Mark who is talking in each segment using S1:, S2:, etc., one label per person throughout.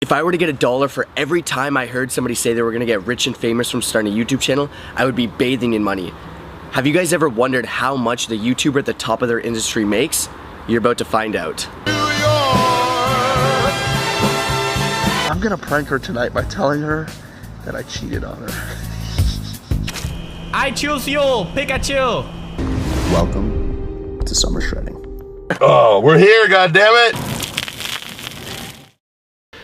S1: If I were to get $1 for every time I heard somebody say they were gonna get rich and famous from starting a YouTube channel, I would be bathing in money. Have you guys ever wondered how much the YouTuber at the top of their industry makes? You're about to find out.
S2: I'm gonna prank her tonight by telling her that I cheated on her.
S3: I choose you, Pikachu!
S2: Welcome to Summer Shredding.
S4: Oh, we're here, goddammit!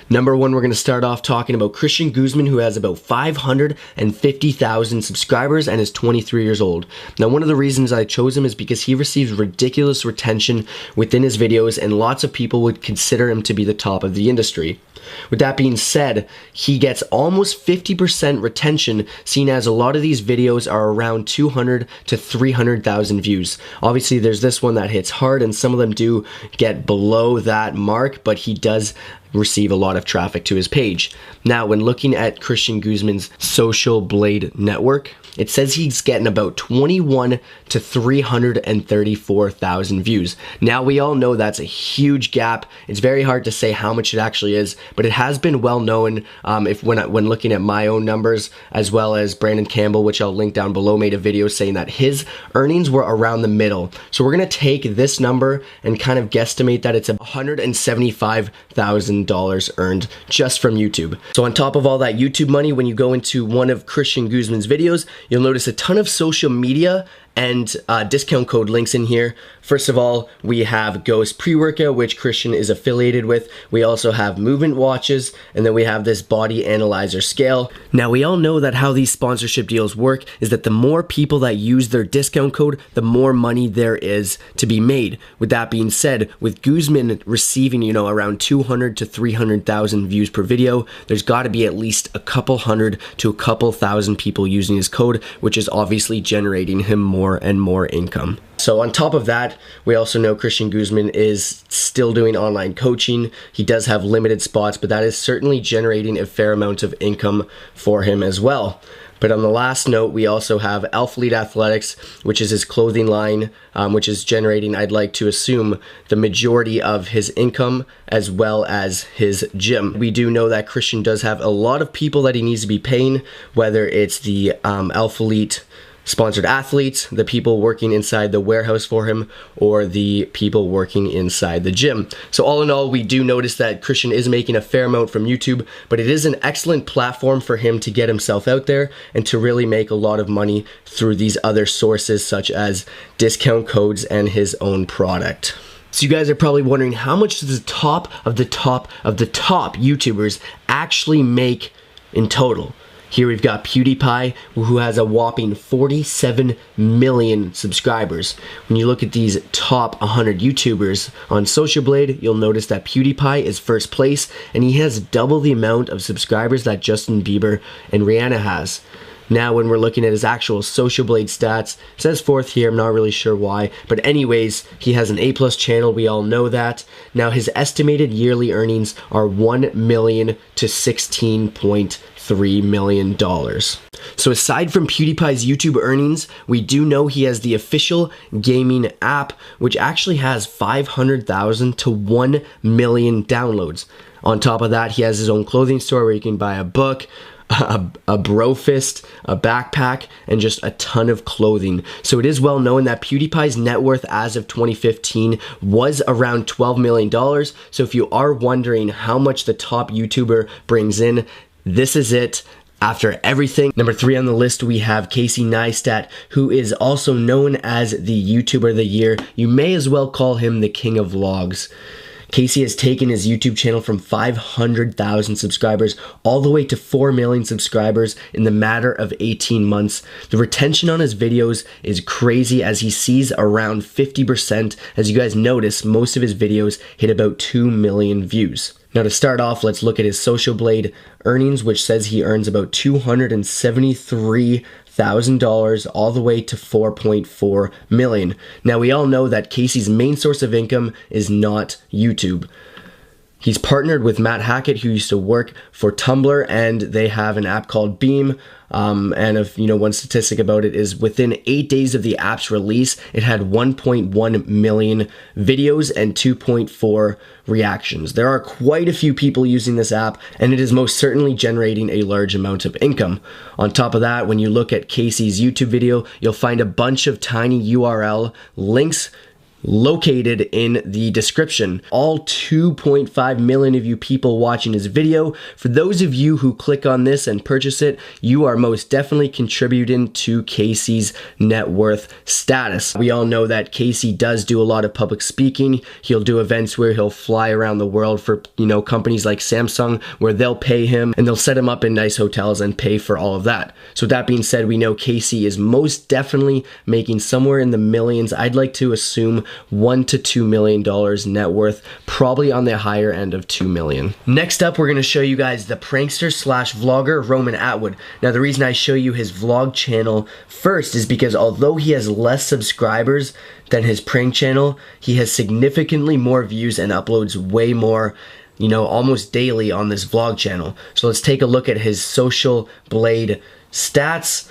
S1: Number one, we're going to start off talking about Christian Guzman, who has about 550,000 subscribers and is 23 years old. Now, one of the reasons I chose him is because he receives ridiculous retention within his videos, and lots of people would consider him to be the top of the industry. With that being said, he gets almost 50% retention, seeing as a lot of these videos are around 200 to 300,000 views. Obviously, there's this one that hits hard, and some of them do get below that mark, but he does receive a lot of traffic to his page. Now, when looking at Christian Guzman's Social Blade network, it says he's getting about 21 to 334,000 views. Now, we all know that's a huge gap. It's very hard to say how much it actually is, but it has been well known when looking at my own numbers, as well as Brandon Campbell, which I'll link down below, made a video saying that his earnings were around the middle. So we're gonna take this number and kind of guesstimate that it's $175,000 earned just from YouTube. So on top of all that YouTube money, when you go into one of Christian Guzman's videos, you'll notice a ton of social media and discount code links in here. First of all, we have Ghost Pre-Workout, which Christian is affiliated with. We also have movement watches, and then we have this body analyzer scale. Now, we all know that how these sponsorship deals work is that the more people that use their discount code, the more money there is to be made. With that being said, with Guzman receiving, around 200 to 300,000 views per video, there's got to be at least a couple hundred to a couple thousand people using his code, which is obviously generating him more and more income. So on top of that, we also know Christian Guzman is still doing online coaching. He does have limited spots, but that is certainly generating a fair amount of income for him as well. But on the last note, we also have Alphalete Athletics, which is his clothing line, which is generating, I'd like to assume, the majority of his income, as well as his gym. We do know that Christian does have a lot of people that he needs to be paying, whether it's the Alphalete sponsored athletes, the people working inside the warehouse for him, or the people working inside the gym. So all in all, we do notice that Christian is making a fair amount from YouTube, but it is an excellent platform for him to get himself out there and to really make a lot of money through these other sources, such as discount codes and his own product. So you guys are probably wondering, how much does the top of the top of the top YouTubers actually make in total? Here we've got Pewdiepie, who has a whopping 47 million subscribers. When you look at these top 100 YouTubers on Social Blade, you'll notice that Pewdiepie is first place, and he has double the amount of subscribers that Justin Bieber and Rihanna has. Now, when we're looking at his actual Social Blade stats, it says fourth here, I'm not really sure why, but anyways, he has an A+ channel, we all know that. Now, his estimated yearly earnings are $1 million to $16.3 million. So aside from PewDiePie's YouTube earnings, we do know he has the official gaming app, which actually has 500,000 to 1 million downloads. On top of that, he has his own clothing store where you can buy a book, a bro fist, a backpack, and just a ton of clothing. So it is well known that PewDiePie's net worth as of 2015 was around $12 million. So if you are wondering how much the top YouTuber brings in, this is it. After everything. Number 3 on the list, we have Casey Neistat, who is also known as the YouTuber of the Year. You may as well call him the king of vlogs. Casey has taken his YouTube channel from 500,000 subscribers all the way to 4 million subscribers in the matter of 18 months. The retention on his videos is crazy, as he sees around 50%. As you guys notice, most of his videos hit about 2 million views. Now to start off, let's look at his Social Blade earnings, which says he earns about $273,000 all the way to 4.4 million. Now we all know that Casey's main source of income is not YouTube. He's partnered with Matt Hackett, who used to work for Tumblr, and they have an app called Beam. And if you know, one statistic about it is within 8 days of the app's release, it had 1.1 million videos and 2.4 reactions. There are quite a few people using this app, and it is most certainly generating a large amount of income. On top of that, when you look at Casey's YouTube video, you'll find a bunch of tiny URL links located in the description. All 2.5 million of you people watching this video, for those of you who click on this and purchase it, you are most definitely contributing to Casey's net worth status. We all know that Casey does do a lot of public speaking. He'll do events where he'll fly around the world for, you know, companies like Samsung, where they'll pay him and they'll set him up in nice hotels and pay for all of that. So with that being said, we know Casey is most definitely making somewhere in the millions. I'd like to assume $1 to $2 million net worth, probably on the higher end of 2 million. Next up, we're going to show you guys the prankster slash vlogger Roman Atwood. Now, the reason I show you his vlog channel first is because although he has less subscribers than his prank channel, he has significantly more views and uploads way more, you know, almost daily on this vlog channel. So let's take a look at his Social Blade stats.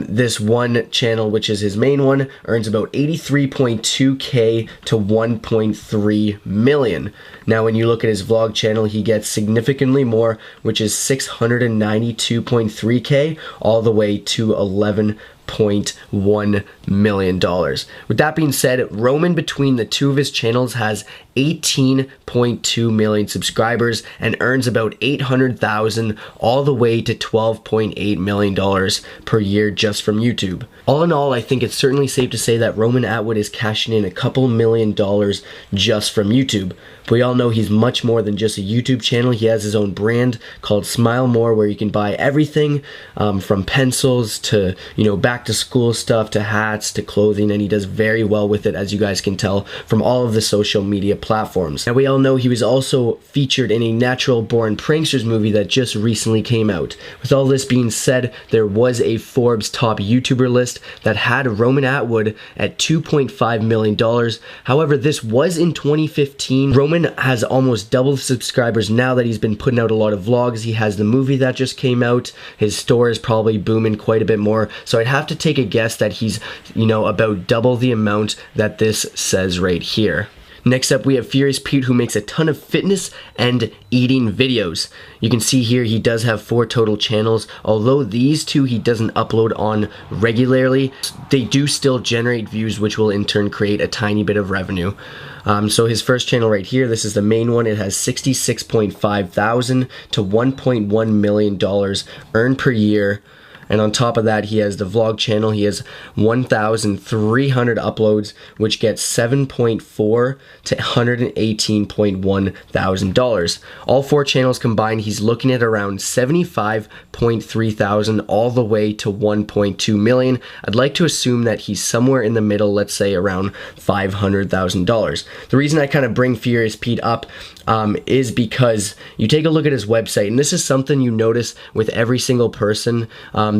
S1: This one channel, which is his main one, earns about 83.2k to 1.3 million. Now when you look at his vlog channel, he gets significantly more, which is 692.3k all the way to $11.1 million. With that being said, Roman, between the two of his channels, has 18.2 million subscribers and earns about 800,000 all the way to $12.8 million per year just from YouTube. All in all, I think it's certainly safe to say that Roman Atwood is cashing in a couple $1 million just from YouTube. But we all know he's much more than just a YouTube channel. He has his own brand called Smile More, where you can buy everything from pencils to, you know, back to school stuff to hats to clothing, and he does very well with it, as you guys can tell from all of the social media platforms. Now we all know he was also featured in a Natural Born Pranksters movie that just recently came out. With all this being said, there was a Forbes top YouTuber list that had Roman Atwood at $2.5 million. However, this was in 2015. Roman has almost double the subscribers now that he's been putting out a lot of vlogs. He has the movie that just came out. His store is probably booming quite a bit more. So I'd have to take a guess that he's, you know, about double the amount that this says right here. Next up, we have Furious Pete, who makes a ton of fitness and eating videos. You can see here he does have 4 total channels. Although these 2 he doesn't upload on regularly, they do still generate views, which will in turn create a tiny bit of revenue. So his first channel right here, this is the main one. It has 66.5 thousand to $1.1 million earned per year. And on top of that, he has the vlog channel. He has 1,300 uploads, which gets $7.4 to $118.1 thousand. All 4 channels combined, he's looking at around 75.3 thousand all the way to 1.2 million. I'd like to assume that he's somewhere in the middle, let's say around $500,000. The reason I kind of bring Furious Pete up is because you take a look at his website, and this is something you notice with every single person.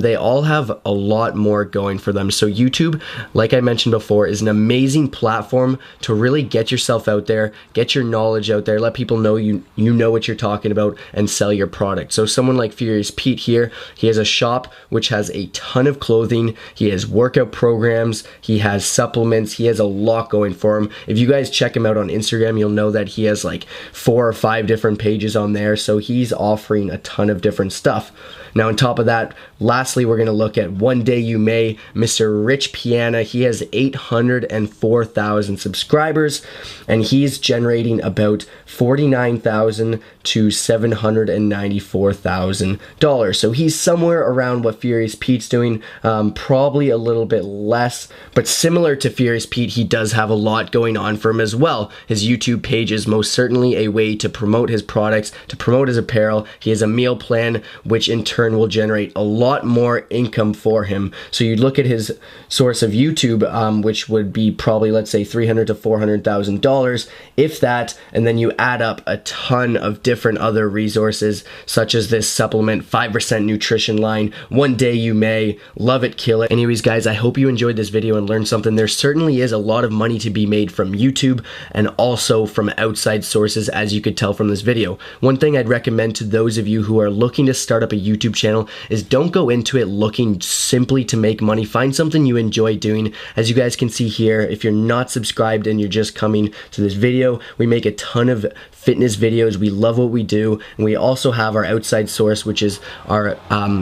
S1: They all have a lot more going for them. So YouTube, like I mentioned before, is an amazing platform to really get yourself out there, get your knowledge out there, let people know you know what you're talking about, and sell your product. So someone like Furious Pete here, he has a shop which has a ton of clothing, he has workout programs, he has supplements, he has a lot going for him. If you guys check him out on Instagram, you'll know that he has like 4 or 5 different pages on there, so he's offering a ton of different stuff. Now on top of that, lastly, we're going to look at One Day You May, Mr. Rich Piana. He has 804,000 subscribers, and he's generating about $49,000 to $794,000. So he's somewhere around what Furious Pete's doing, probably a little bit less, but similar to Furious Pete, he does have a lot going on for him as well. His YouTube page is most certainly a way to promote his products, to promote his apparel. He has a meal plan, which in turn will generate a lot more income for him. So you look at his source of YouTube, which would be probably, let's say, $300,000 to $400,000, if that, and then you add up a ton of different other resources, such as this supplement, 5% nutrition line, One Day You May, Love It, Kill It. Anyways, guys, I hope you enjoyed this video and learned something. There certainly is a lot of money to be made from YouTube and also from outside sources as you could tell from this video. One thing I'd recommend to those of you who are looking to start up a YouTube channel is don't go into it looking simply to make money. Find something you enjoy doing. As you guys can see here, if you're not subscribed and you're just coming to this video, we make a ton of fitness videos. We love what we do, and we also have our outside source, which is our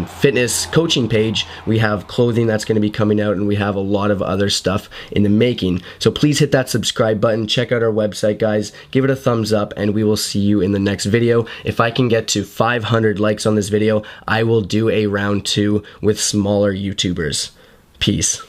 S1: fitness coaching page. We have clothing that's going to be coming out, and we have a lot of other stuff in the making. So please hit that subscribe button, check out our website, guys, give it a thumbs up, and we will see you in the next video. If I can get to 500 likes on this video, I will do a round 2 with smaller YouTubers. Peace.